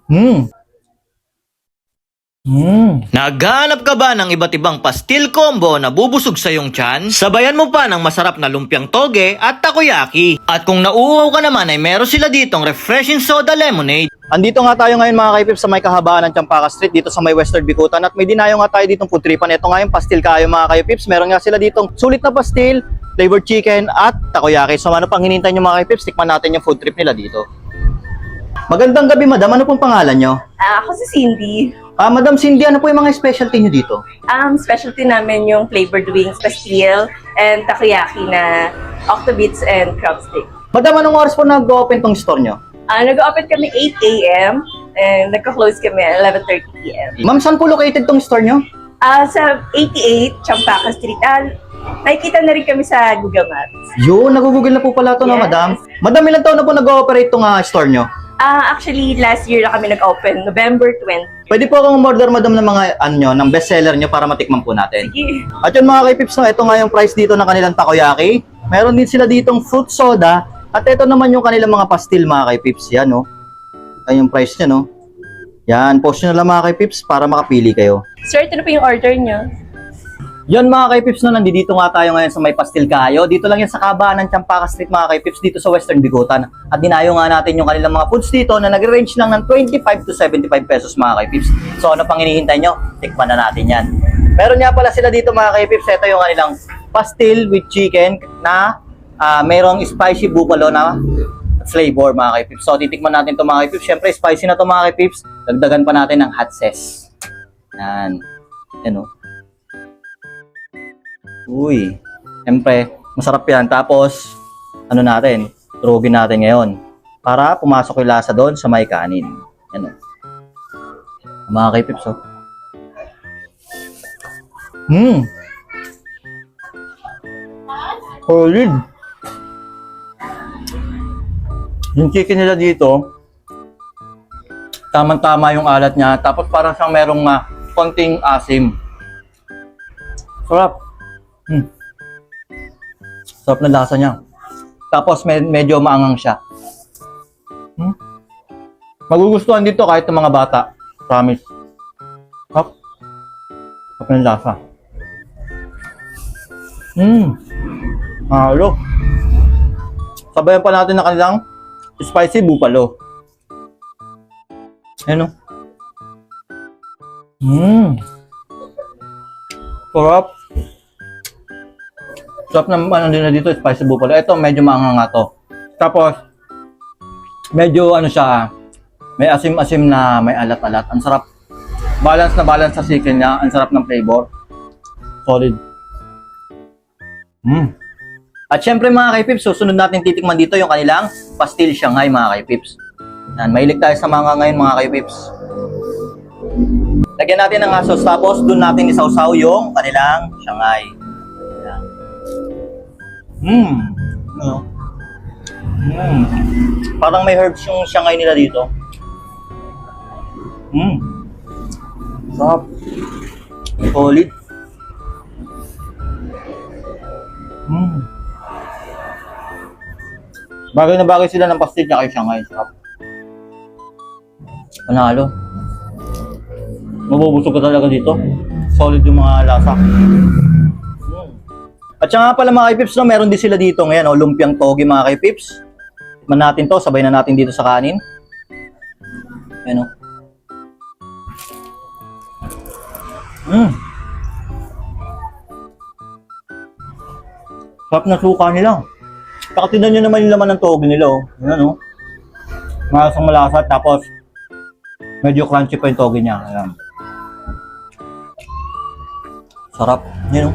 Hmm. Naghahanap ka ba ng iba't ibang pastil combo na bubusog sa iyong tiyan? Sabayan mo pa ng masarap na lumpiang toge at takoyaki. At kung nauuhaw ka naman ay meron sila ditong refreshing soda lemonade. Andito nga tayo ngayon mga kaipips sa may kahabaan ng Champaka Street dito sa may Western Bicutan at may dinayo nga tayo ditong food tripan. Ito nga yung pastil kayo mga kaipips. Meron nga sila ditong sulit na pastil, flavored chicken at takoyaki. So ano pang hinintay nyo mga kaipips? Tikman natin yung food trip nila dito. Magandang gabi madam, ano pong pangalan nyo? Ako si Cindy. Madam Cindy, ano po yung mga specialty nyo dito? Specialty namin yung flavored wings, pastil, and takoyaki na octobits and crab stick. Madam, anong oras po nag-open tong store nyo? Nag-open kami 8 a.m. and nagka-close kami 11:30 p.m. Ma'am, saan po located tong store nyo? Sa 88 Champaka Street. Nakikita na rin kami sa Google Maps. Yun, nagugugol na po pala ito na Yes. madam. Madam, ilang taon na po nag-ooperate tong store nyo? Actually, last year na kami nag-open, November 20. Pwede po akong order madam ng mga ng bestseller nyo para matikman po natin. Sige. At yun mga kaipips, no, ito nga yung price dito ng kanilang takoyaki. Meron din sila ditong fruit soda. At ito naman yung kanilang mga pastil mga kaipips. Yan, no. Ayan yung price niya, no. Yan, post nyo na lang mga kaipips para makapili kayo. Sir, ito na po yung order nyo. Yan mga kaipips, no, nandito nga tayo ngayon sa may pastil kayo. Dito lang yan sa kabaan ng Champaka Street mga kaipips, dito sa Western Bicutan. At dinayo nga natin yung kanilang mga foods dito na nag-range lang ng 25 to 75 pesos mga kaipips. So ano pang hinihintay nyo? Tikman na natin yan. Meron nga pala sila dito mga kaipips, ito yung kanilang pastil with chicken na mayroong spicy buffalo na flavor mga kaipips. So titikman natin ito mga kaipips. Siyempre spicy na ito mga kaipips. Dagdagan pa natin ng hot sauce. Yan. Yan o. Uy, siyempre, masarap yan. Tapos, ano natin, turugin natin ngayon. Para pumasok yung lasa doon sa may kanin. Yan o. Mga kaipips, o. Solid. Yung chicken nila dito, tamang-tama yung alat niya. Tapos parang siyang merong konting asim. Sarap. Sarap na lasa niya. Tapos medyo maangang siya. Magugustuhan dito kahit ng mga bata. Promise. Sarap. Sarap ng lasa. Halo. Sabayan pa natin na kanilang spicy buffalo. Ayan o. Sarap. Sarap na ano din na dito, spicy buffalo. Ito, medyo maanghang nga to. Tapos, medyo ano siya, may asim-asim na may alat-alat. Ang sarap. Balance na balance sa chicken niya. Ang sarap ng flavor. Solid. At syempre mga kaipips, susunod natin titikman dito yung kanilang pastil Shanghai mga kaipips. Yan, mahilig tayo sa mga ngayon mga kaipips. Lagyan natin ng sauce tapos doon natin isawsaw yung kanilang Shanghai. Ano? Parang may herbs yung Shanghai nila dito. Sarap. Solid. Bagay na bagay sila ng pastil niya kay Shanghai. Sarap. Panalo. Mabubusog ka talaga dito. Solid yung mga lasa. At saka pala mga kaipips, no, meron din sila dito ngayon, lumpiang toge mga kaipips. Tikman natin to, sabay na natin dito sa kanin. Ayan o. Sarap na suka nila. Saka tignan nyo naman yung laman ng toge nila o. Ayan o. Malasang malasa, tapos medyo crunchy pa yung toge niya. Ayan. Sarap. Ayan o.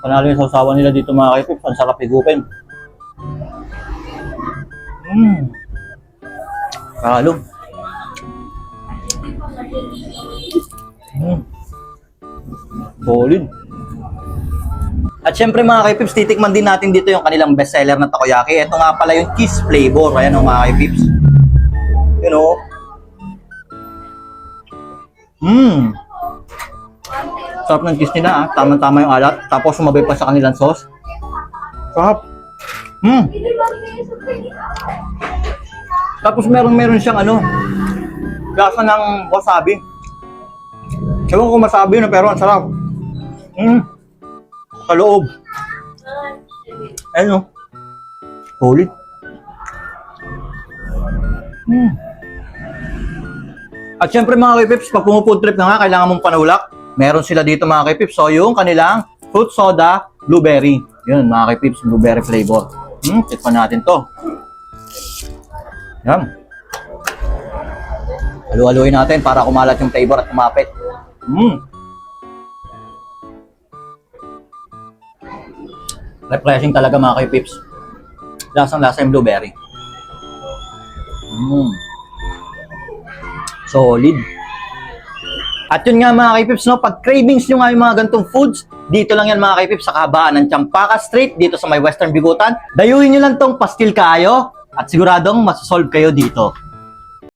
Panalo yung sausawan nila dito mga kaipips. Ang sarap higupin. Panalo. Solid. At syempre mga kaipips, titikman din natin dito yung kanilang bestseller na takoyaki. Ito nga pala yung cheese flavor. Ayan o mga kaipips. You know. Sarap ng cheese nila, tama-tama yung alat. Tapos sumabay pa sa kanilang sauce. Sarap. Tapos meron siyang lasa ng wasabi. Ewan ko masabi na pero ang sarap. Sa loob. Ayun, solid. At syempre mga K-Pips, pag pumufood trip na nga, kailangan mong panulak. Meron sila dito mga K-Pips. So yung kanilang fruit soda, blueberry. Yun mga K-Pips, blueberry flavor. Tikman natin to. Yan. Halu-haluin natin para kumalat yung flavor at kumapit. Refreshing talaga mga K-Pips. Lasang-lasa yung blueberry. Solid. At yun nga mga K-Pips, no, pag cravings nyo nga yung mga gantong foods, dito lang yan mga K-Pips sa kabaan ng Champaka Street, dito sa may Western Bigutan. Dayuhin nyo lang tong Pastil Kayo at siguradong masasolve kayo dito.